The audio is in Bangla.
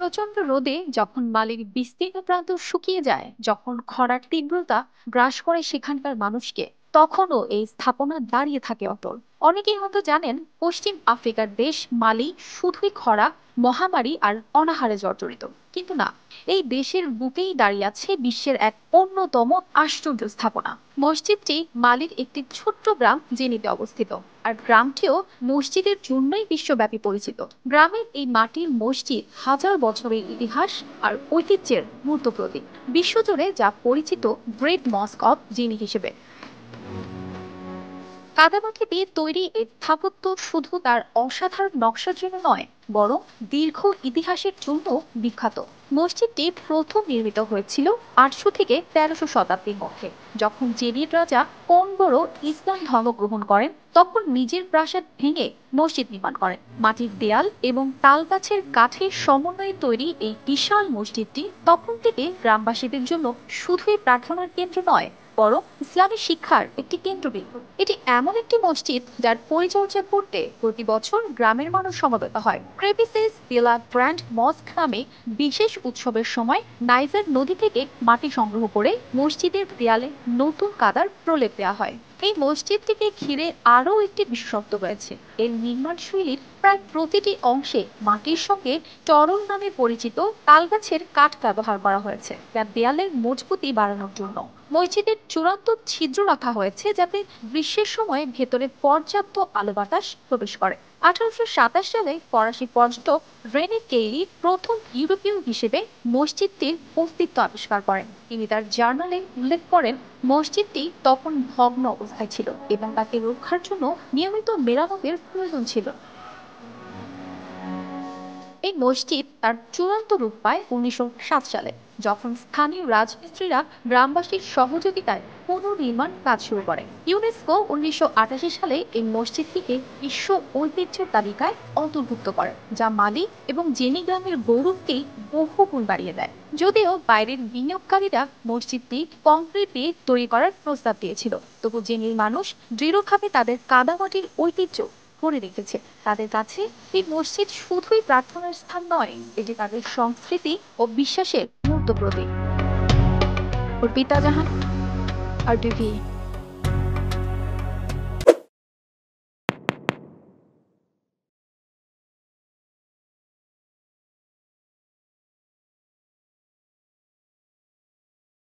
প্রচন্ড রোদে যখন বালির বিস্তীর্ণ প্রান্ত শুকিয়ে যায়, যখন খরার তীব্রতা গ্রাস করে সেখানকার মানুষকে, তখনও এই স্থাপনা দাঁড়িয়ে থাকে অটল। অনেকেই হয়তো জানেন, পশ্চিম আফ্রিকার দেশ মালি শুধুই খরা, মহামারী আর অনাহারে জর্জরিত, কিন্তু না, এই দেশের বুকেই দাঁড়িয়ে আছে বিশ্বের এক অন্যতম আশ্চর্য স্থাপনা। মসজিদটি মালির একটি ছোট্ট গ্রাম জেনিতে অবস্থিত, আর গ্রামটিও মসজিদের জন্যই বিশ্বব্যাপী পরিচিত। গ্রামের এই মাটির মসজিদ হাজার বছরের ইতিহাস আর ঐতিহ্যের মূর্ত প্রতীক, বিশ্বজুড়ে যা পরিচিত গ্রেট মস্ক অফ জিনি হিসেবে। কাদামাটি দিয়ে তৈরি এই স্থাপত্য শুধু তার অসাধারণ নকশার জন্য নয়, বরং দীর্ঘ ইতিহাসের জন্য বিখ্যাত। মসজিদটি প্রথম নির্মিত হয়েছিল 800 থেকে 1300 শতাব্দীর মধ্যে, যখন জেনির রাজা কোনগোরো ইসলাম ধর্ম গ্রহণ করেন। তখন নিজের প্রাসাদ ভেঙে মসজিদ নির্মাণ করেন। মাটির দেয়াল এবং তাল গাছের কাঠের সমন্বয়ে তৈরি এই বিশাল মসজিদটি তখন থেকে গ্রামবাসীদের জন্য শুধুই প্রার্থনার কেন্দ্র নয়, বরং ইসলামী শিক্ষার একটি কেন্দ্রবিন্দু। এটি এমন একটি মসজিদ যার পরিচর্যা করতে প্রতি বছর গ্রামের মানুষ সমবেত হয়। ক্রেপিসেস দেলা গ্র্যান্ড মস্ক নামে বিশেষ উৎসবের সময় নাইজার নদী থেকে মাটি সংগ্রহ করে মসজিদের দেয়ালে নতুন কাদার প্রলেপ দেওয়া হয়। এই মসজিদটিকে ঘিরে আরও একটি বিশেষত্ব রয়েছে। এর নির্মাণ শৈলীর প্রায় প্রতিটি অংশে মাটির সঙ্গে টরল নামে পরিচিত তালগাছের কাঠ ব্যবহার করা হয়েছে, যা দেয়ালের মজবুতি বাড়ানোর জন্য। মসজিদের চূড়ান্ত ছিদ্র রাখা হয়েছে যাতে গ্রীষ্মের সময় ভেতরে পর্যাপ্ত আলো বাতাস প্রবেশ করে। 1827 সালে ফরাসি পর্যটক রেনে কেইলি প্রথম ইউরোপীয় হিসেবে মসজিদটির অস্তিত্ব আবিষ্কার করেন। তিনি তার জার্নালে উল্লেখ করেন, মসজিদটি তখন ভগ্ন অবস্থায় ছিল এবং তাকে রক্ষার জন্য নিয়মিত মেরামতের প্রয়োজন ছিল। এই মসজিদ তার চূড়ান্ত রূপ পায় 1907 সালে, যখন স্থানীয় রাজমিস্ত্রিরা গ্রামবাসীর সহযোগিতায় পুনর্নির্মাণ কাজ শুরু করে। ইউনেস্কো 1988 সালে এই মসজিদটিকে বিশ্ব ঐতিহ্যের তালিকায় অন্তর্ভুক্ত করে, যা মালি এবং জেনি গ্রামের গৌরবকেই বহুগুণ বাড়িয়ে দেয়। যদিও বাইরের বিনিয়োগকারীরা মসজিদটি কংক্রিট দিয়ে তৈরি করার প্রস্তাব দিয়েছিল, তবু জেনির মানুষ দৃঢ়ভাবে তাদের কাদামাটির ঐতিহ্য ধরে রেখেছে। তাদের কাছে এই মসজিদ শুধুই প্রার্থনার স্থান নয়, এটি তাদের সংস্কৃতি ও বিশ্বাসের মূর্ত প্রতীক। অর্পিতা জাহান, আর টিভি।